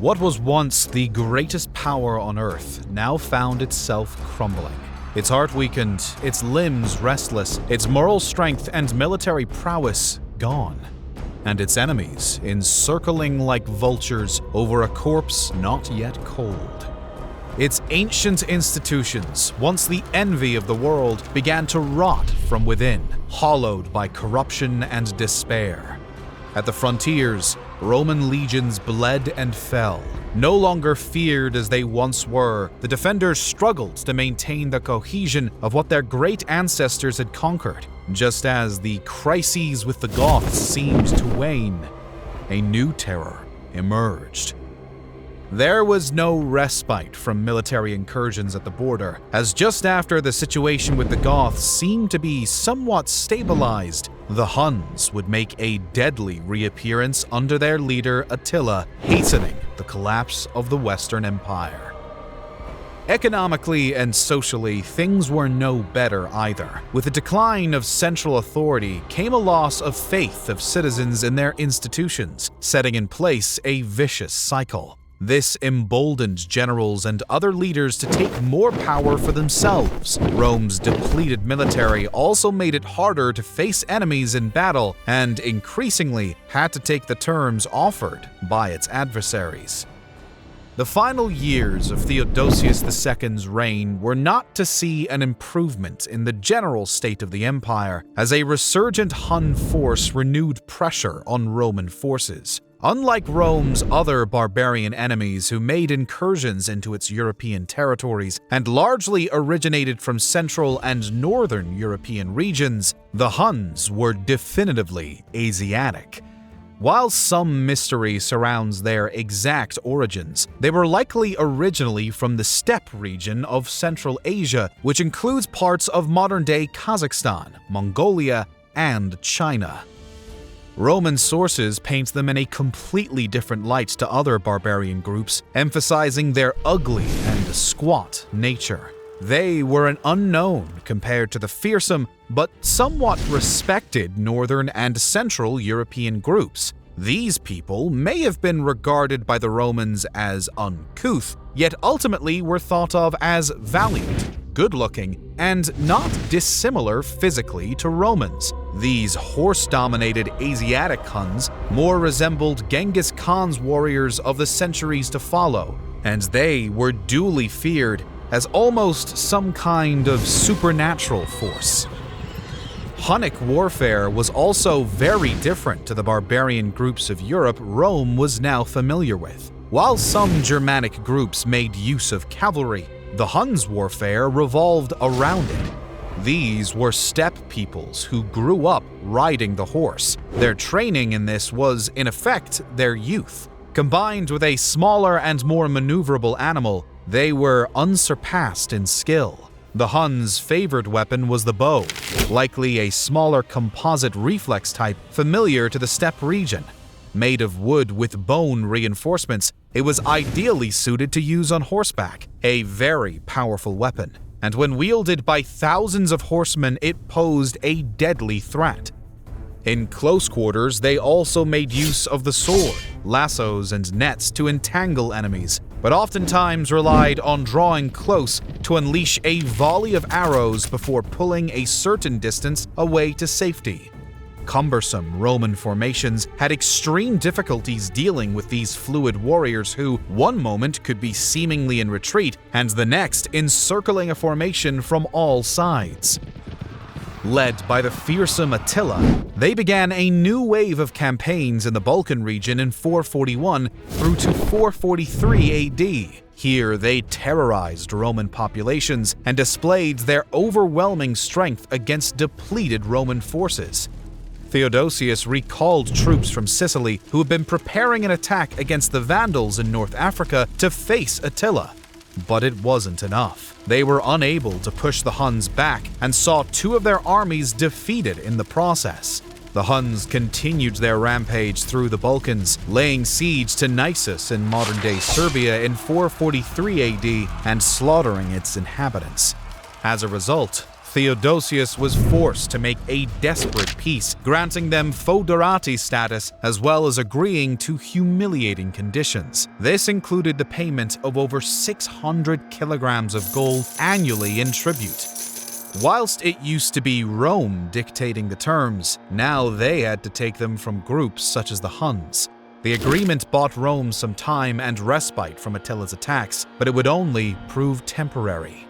What was once the greatest power on earth now found itself crumbling. Its heart weakened, its limbs restless, its moral strength and military prowess gone, and its enemies encircling like vultures over a corpse not yet cold. Its ancient institutions, once the envy of the world, began to rot from within, hollowed by corruption and despair. At the frontiers, Roman legions bled and fell. No longer feared as they once were, the defenders struggled to maintain the cohesion of what their great ancestors had conquered. Just as the crises with the Goths seemed to wane, a new terror emerged. There was no respite from military incursions at the border, as just after the situation with the Goths seemed to be somewhat stabilized, the Huns would make a deadly reappearance under their leader Attila, hastening the collapse of the Western Empire. Economically and socially, things were no better either. With the decline of central authority came a loss of faith of citizens in their institutions, setting in place a vicious cycle. This emboldened generals and other leaders to take more power for themselves. Rome's depleted military also made it harder to face enemies in battle and increasingly had to take the terms offered by its adversaries. The final years of Theodosius II's reign were not to see an improvement in the general state of the empire, as a resurgent Hun force renewed pressure on Roman forces. Unlike Rome's other barbarian enemies who made incursions into its European territories and largely originated from Central and Northern European regions, the Huns were definitively Asiatic. While some mystery surrounds their exact origins, they were likely originally from the steppe region of Central Asia, which includes parts of modern-day Kazakhstan, Mongolia, and China. Roman sources paint them in a completely different light to other barbarian groups, emphasizing their ugly and squat nature. They were an unknown compared to the fearsome but somewhat respected Northern and Central European groups. These people may have been regarded by the Romans as uncouth, yet ultimately were thought of as valiant, good-looking, and not dissimilar physically to Romans. These horse-dominated Asiatic Huns more resembled Genghis Khan's warriors of the centuries to follow, and they were duly feared as almost some kind of supernatural force. Hunnic warfare was also very different to the barbarian groups of Europe Rome was now familiar with. While some Germanic groups made use of cavalry, the Huns' warfare revolved around it. These were steppe peoples who grew up riding the horse. Their training in this was, in effect, their youth. Combined with a smaller and more maneuverable animal, they were unsurpassed in skill. The Huns' favored weapon was the bow, likely a smaller composite reflex type familiar to the steppe region. Made of wood with bone reinforcements, it was ideally suited to use on horseback, a very powerful weapon. And when wielded by thousands of horsemen, it posed a deadly threat. In close quarters, they also made use of the sword, lassos, and nets to entangle enemies, but oftentimes relied on drawing close to unleash a volley of arrows before pulling a certain distance away to safety. Cumbersome Roman formations had extreme difficulties dealing with these fluid warriors who, one moment could be seemingly in retreat, and the next encircling a formation from all sides. Led by the fearsome Attila, they began a new wave of campaigns in the Balkan region in 441 through to 443 AD. Here they terrorized Roman populations and displayed their overwhelming strength against depleted Roman forces. Theodosius recalled troops from Sicily who had been preparing an attack against the Vandals in North Africa to face Attila. But it wasn't enough. They were unable to push the Huns back and saw two of their armies defeated in the process. The Huns continued their rampage through the Balkans, laying siege to Nisus in modern-day Serbia in 443 AD and slaughtering its inhabitants. As a result, Theodosius was forced to make a desperate peace, granting them foederati status as well as agreeing to humiliating conditions. This included the payment of over 600 kilograms of gold annually in tribute. Whilst it used to be Rome dictating the terms, now they had to take them from groups such as the Huns. The agreement bought Rome some time and respite from Attila's attacks, but it would only prove temporary.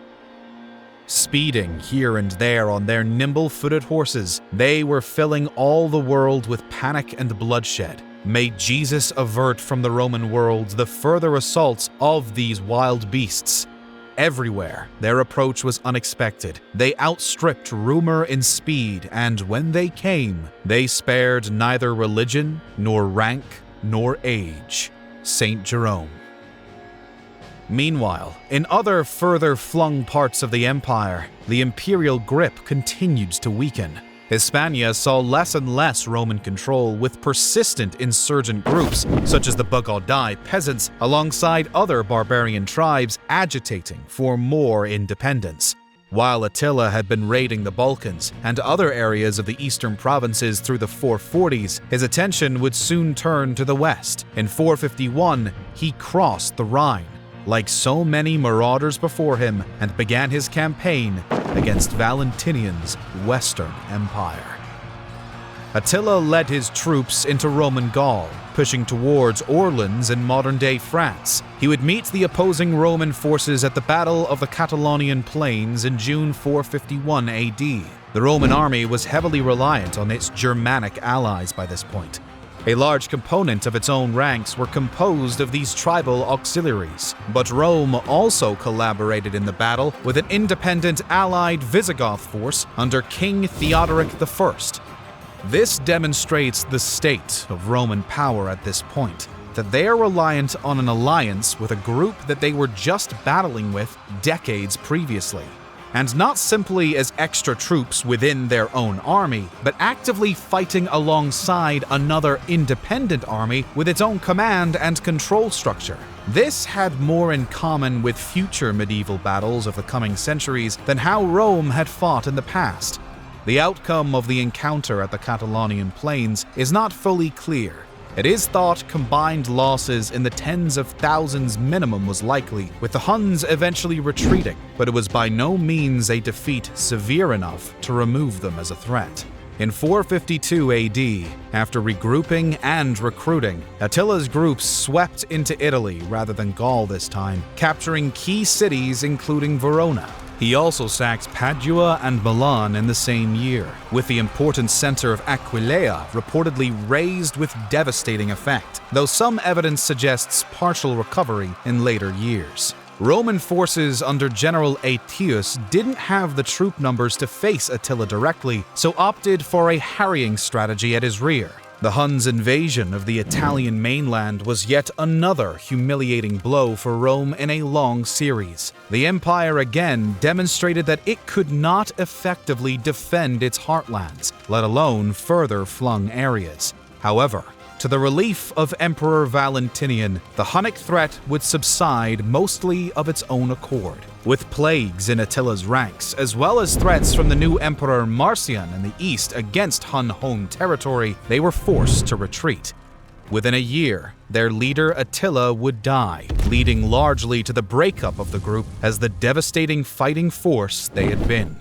Speeding here and there on their nimble-footed horses, they were filling all the world with panic and bloodshed. May Jesus avert from the Roman world the further assaults of these wild beasts. Everywhere, their approach was unexpected. They outstripped rumor in speed, and when they came, they spared neither religion, nor rank, nor age. Saint Jerome. Meanwhile, in other further flung parts of the empire, the imperial grip continued to weaken. Hispania saw less and less Roman control, with persistent insurgent groups, such as the Bugodai peasants, alongside other barbarian tribes agitating for more independence. While Attila had been raiding the Balkans and other areas of the eastern provinces through the 440s, his attention would soon turn to the west. In 451, he crossed the Rhine, like so many marauders before him, and began his campaign against Valentinian's Western Empire. Attila led his troops into Roman Gaul, pushing towards Orleans in modern-day France. He would meet the opposing Roman forces at the Battle of the Catalaunian Plains in June 451 AD. The Roman army was heavily reliant on its Germanic allies by this point. A large component of its own ranks were composed of these tribal auxiliaries, but Rome also collaborated in the battle with an independent allied Visigoth force under King Theodoric I. This demonstrates the state of Roman power at this point, that they are reliant on an alliance with a group that they were just battling with decades previously. And not simply as extra troops within their own army, but actively fighting alongside another independent army with its own command and control structure. This had more in common with future medieval battles of the coming centuries than how Rome had fought in the past. The outcome of the encounter at the Catalaunian Plains is not fully clear. It is thought combined losses in the tens of thousands minimum was likely, with the Huns eventually retreating, but it was by no means a defeat severe enough to remove them as a threat. In 452 AD, after regrouping and recruiting, Attila's groups swept into Italy rather than Gaul this time, capturing key cities including Verona. He also sacked Padua and Milan in the same year, with the important center of Aquileia reportedly razed with devastating effect, though some evidence suggests partial recovery in later years. Roman forces under General Aetius didn't have the troop numbers to face Attila directly, so opted for a harrying strategy at his rear. The Huns' invasion of the Italian mainland was yet another humiliating blow for Rome in a long series. The empire again demonstrated that it could not effectively defend its heartlands, let alone further flung areas. However, to the relief of Emperor Valentinian, the Hunnic threat would subside mostly of its own accord. With plagues in Attila's ranks, as well as threats from the new Emperor Marcian in the east against Hun home territory, they were forced to retreat. Within a year, their leader Attila would die, leading largely to the breakup of the group as the devastating fighting force they had been.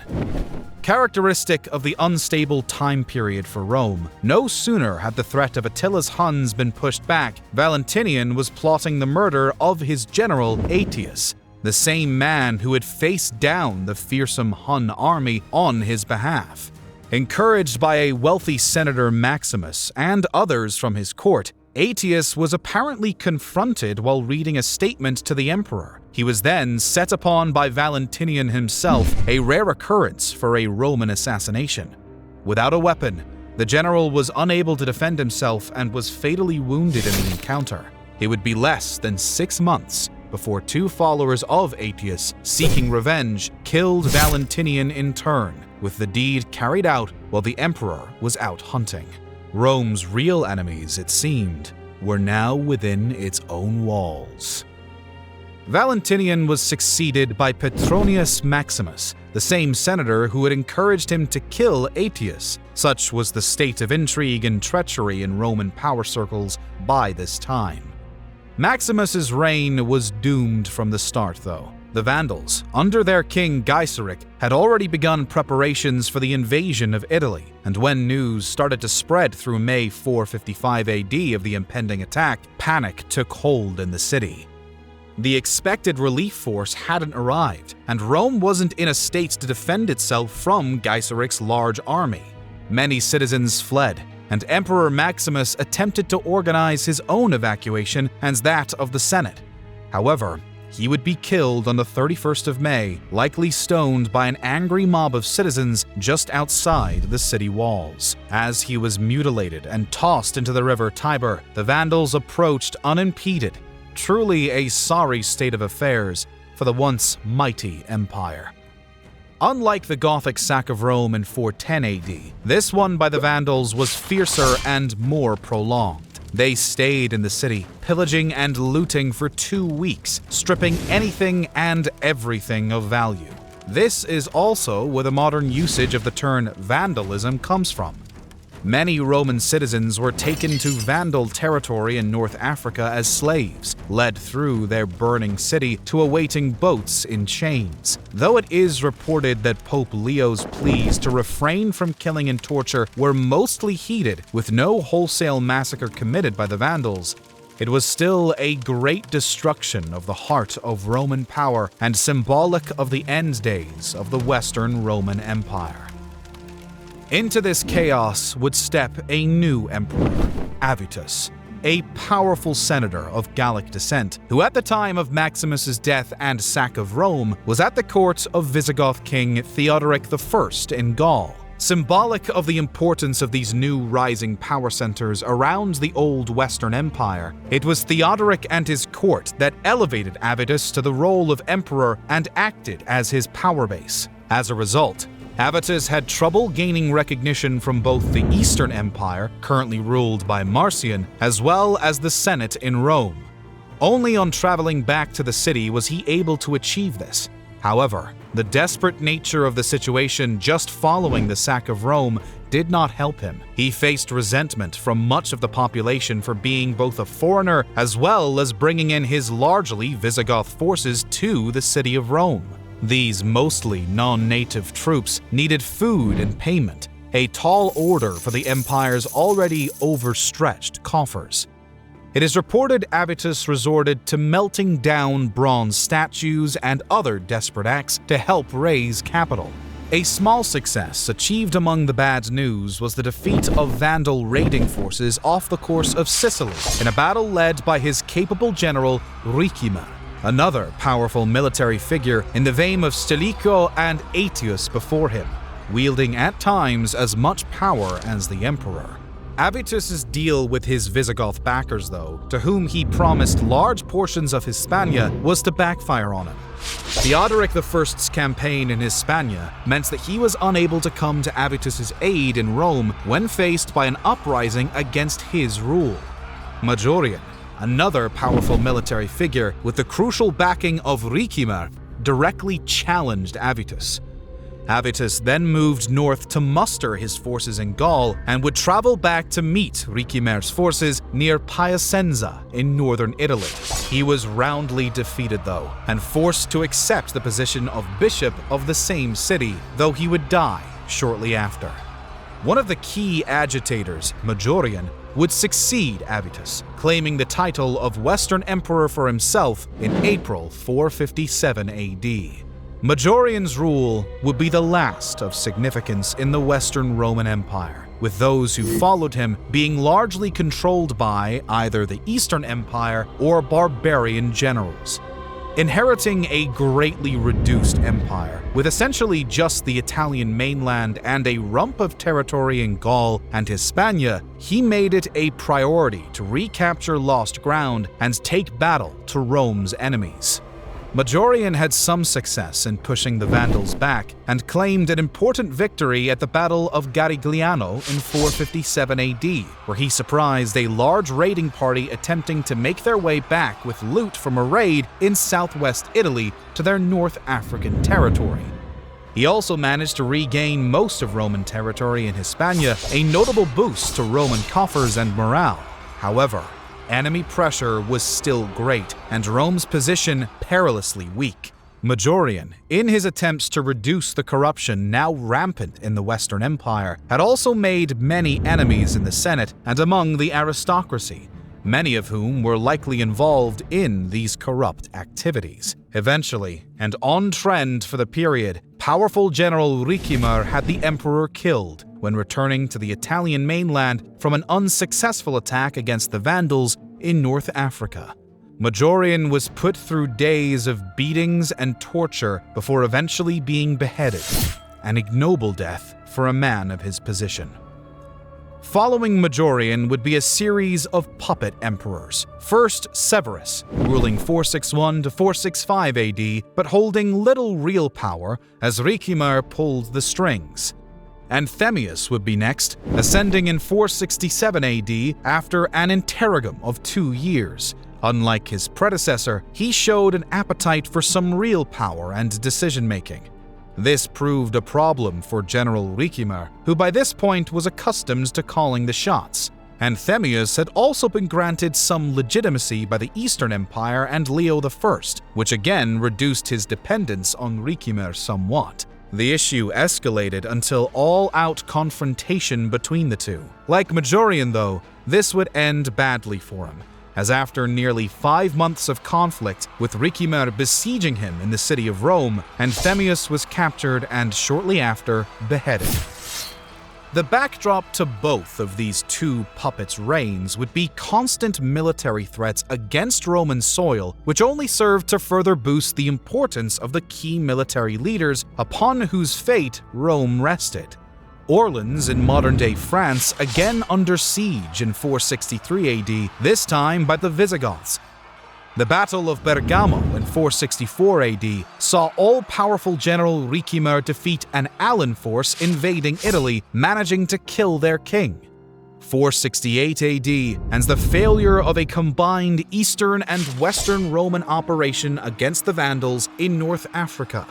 Characteristic of the unstable time period for Rome, no sooner had the threat of Attila's Huns been pushed back, Valentinian was plotting the murder of his general Aetius, the same man who had faced down the fearsome Hun army on his behalf. Encouraged by a wealthy senator Maximus and others from his court, Aetius was apparently confronted while reading a statement to the emperor. He was then set upon by Valentinian himself, a rare occurrence for a Roman assassination. Without a weapon, the general was unable to defend himself and was fatally wounded in the encounter. It would be less than 6 months before two followers of Aetius, seeking revenge, killed Valentinian in turn, with the deed carried out while the emperor was out hunting. Rome's real enemies, it seemed, were now within its own walls. Valentinian was succeeded by Petronius Maximus, the same senator who had encouraged him to kill Aetius. Such was the state of intrigue and treachery in Roman power circles by this time. Maximus's reign was doomed from the start, though. The Vandals, under their king Gothic, had already begun preparations for the invasion of Italy, and when news started to spread through May 455 AD of the impending attack, panic took hold in the city. The expected relief force hadn't arrived, and Rome wasn't in a state to defend itself from Gothic's large army. Many citizens fled, and Emperor Maximus attempted to organize his own evacuation and that of the Senate. However, he would be killed on the 31st of May, likely stoned by an angry mob of citizens just outside the city walls. As he was mutilated and tossed into the river Tiber, the Vandals approached unimpeded. Truly a sorry state of affairs for the once mighty empire. Unlike the Gothic sack of Rome in 410 AD, this one by the Vandals was fiercer and more prolonged. They stayed in the city, pillaging and looting for 2 weeks, stripping anything and everything of value. This is also where the modern usage of the term vandalism comes from. Many Roman citizens were taken to Vandal territory in North Africa as slaves, led through their burning city to awaiting boats in chains. Though it is reported that Pope Leo's pleas to refrain from killing and torture were mostly heeded, with no wholesale massacre committed by the Vandals, it was still a great destruction of the heart of Roman power and symbolic of the end days of the Western Roman Empire. Into this chaos would step a new emperor, Avitus, a powerful senator of Gallic descent, who at the time of Maximus's death and sack of Rome was at the court of Visigoth king Theodoric I in Gaul. Symbolic of the importance of these new rising power centers around the old Western Empire, it was Theodoric and his court that elevated Avitus to the role of emperor and acted as his power base. As a result, Avitus had trouble gaining recognition from both the Eastern Empire, currently ruled by Marcian, as well as the Senate in Rome. Only on traveling back to the city was he able to achieve this. However, the desperate nature of the situation just following the sack of Rome did not help him. He faced resentment from much of the population for being both a foreigner as well as bringing in his largely Visigoth forces to the city of Rome. These mostly non-native troops needed food and payment, a tall order for the empire's already overstretched coffers. It is reported Avitus resorted to melting down bronze statues and other desperate acts to help raise capital. A small success achieved among the bad news was the defeat of Vandal raiding forces off the coast of Sicily in a battle led by his capable general Ricimer, another powerful military figure in the vein of Stilicho and Aetius before him, wielding at times as much power as the emperor. Avitus's deal with his Visigoth backers, though, to whom he promised large portions of Hispania, was to backfire on him. Theodoric I's campaign in Hispania meant that he was unable to come to Avitus's aid in Rome when faced by an uprising against his rule. Majorian, another powerful military figure with the crucial backing of Ricimer, directly challenged Avitus. Avitus then moved north to muster his forces in Gaul and would travel back to meet Ricimer's forces near Piacenza in northern Italy. He was roundly defeated, though, and forced to accept the position of bishop of the same city, though he would die shortly after. One of the key agitators, Majorian, would succeed Avitus, claiming the title of Western Emperor for himself in April 457 AD. Majorian's rule would be the last of significance in the Western Roman Empire, with those who followed him being largely controlled by either the Eastern Empire or barbarian generals. Inheriting a greatly reduced empire, with essentially just the Italian mainland and a rump of territory in Gaul and Hispania, he made it a priority to recapture lost ground and take battle to Rome's enemies. Majorian had some success in pushing the Vandals back and claimed an important victory at the Battle of Garigliano in 457 AD, where he surprised a large raiding party attempting to make their way back with loot from a raid in southwest Italy to their North African territory. He also managed to regain most of Roman territory in Hispania, a notable boost to Roman coffers and morale. However, enemy pressure was still great, and Rome's position perilously weak. Majorian, in his attempts to reduce the corruption now rampant in the Western Empire, had also made many enemies in the Senate and among the aristocracy, many of whom were likely involved in these corrupt activities. Eventually, and on trend for the period, powerful General Ricimer had the emperor killed when returning to the Italian mainland from an unsuccessful attack against the Vandals in North Africa. Majorian was put through days of beatings and torture before eventually being beheaded, an ignoble death for a man of his position. Following Majorian would be a series of puppet emperors. First, Severus, ruling 461 to 465 AD, but holding little real power as Ricimer pulled the strings. Anthemius would be next, ascending in 467 AD after an interregnum of 2 years. Unlike his predecessor, he showed an appetite for some real power and decision-making. This proved a problem for General Ricimer, who by this point was accustomed to calling the shots. Anthemius had also been granted some legitimacy by the Eastern Empire and Leo I, which again reduced his dependence on Ricimer somewhat. The issue escalated until all-out confrontation between the two. Like Majorian though, this would end badly for him, as after nearly 5 months of conflict, with Ricimer besieging him in the city of Rome, Anthemius was captured and shortly after beheaded. The backdrop to both of these two puppets' reigns would be constant military threats against Roman soil, which only served to further boost the importance of the key military leaders upon whose fate Rome rested. Orleans in modern-day France again under siege in 463 AD, this time by the Visigoths. The Battle of Bergamo in 464 AD saw all-powerful General Ricimer defeat an Allan force invading Italy, managing to kill their king. 468 AD and the failure of a combined Eastern and Western Roman operation against the Vandals in North Africa.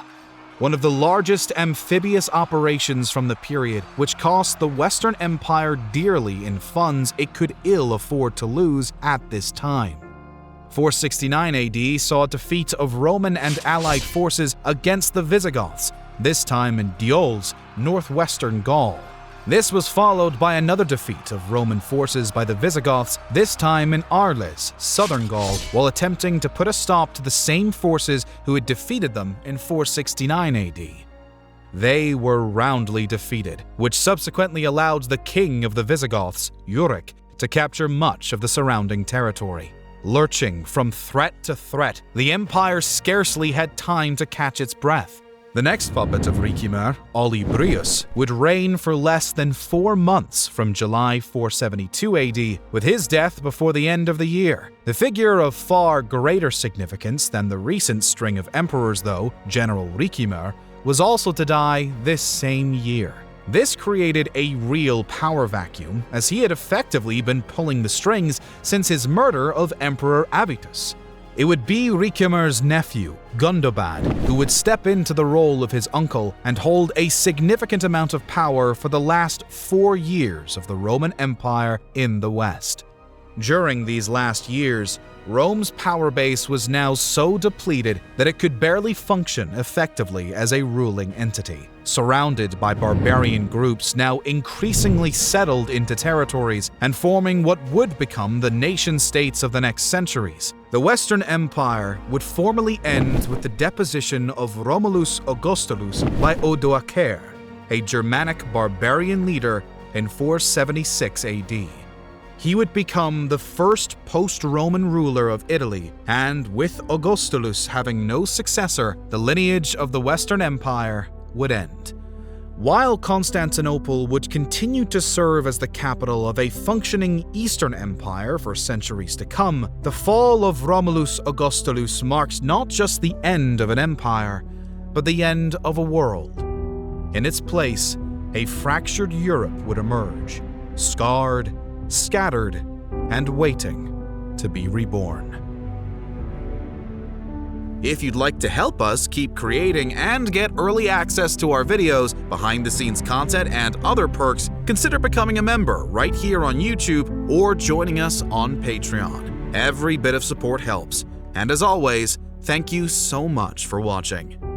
One of the largest amphibious operations from the period, which cost the Western Empire dearly in funds it could ill afford to lose at this time. 469 AD saw a defeat of Roman and allied forces against the Visigoths, this time in Diols, northwestern Gaul. This was followed by another defeat of Roman forces by the Visigoths, this time in Arles, southern Gaul, while attempting to put a stop to the same forces who had defeated them in 469 AD. They were roundly defeated, which subsequently allowed the king of the Visigoths, Euric, to capture much of the surrounding territory. Lurching from threat to threat, the empire scarcely had time to catch its breath. The next puppet of Ricimer, Olybrius, would reign for less than 4 months from July 472 AD, with his death before the end of the year. The figure of far greater significance than the recent string of emperors though, General Ricimer, was also to die this same year. This created a real power vacuum, as he had effectively been pulling the strings since his murder of Emperor Avitus. It would be Ricimer's nephew, Gundobad, who would step into the role of his uncle and hold a significant amount of power for the last 4 years of the Roman Empire in the West. During these last years, Rome's power base was now so depleted that it could barely function effectively as a ruling entity. Surrounded by barbarian groups now increasingly settled into territories and forming what would become the nation-states of the next centuries, the Western Empire would formally end with the deposition of Romulus Augustulus by Odoacer, a Germanic barbarian leader, in 476 AD. He would become the first post-Roman ruler of Italy, and with Augustulus having no successor, the lineage of the Western Empire would end. While Constantinople would continue to serve as the capital of a functioning Eastern Empire for centuries to come, the fall of Romulus Augustulus marked not just the end of an empire, but the end of a world. In its place, a fractured Europe would emerge, scarred, scattered, and waiting to be reborn. If you'd like to help us keep creating and get early access to our videos, behind-the-scenes content, and other perks, consider becoming a member right here on YouTube or joining us on Patreon. Every bit of support helps. And as always, thank you so much for watching.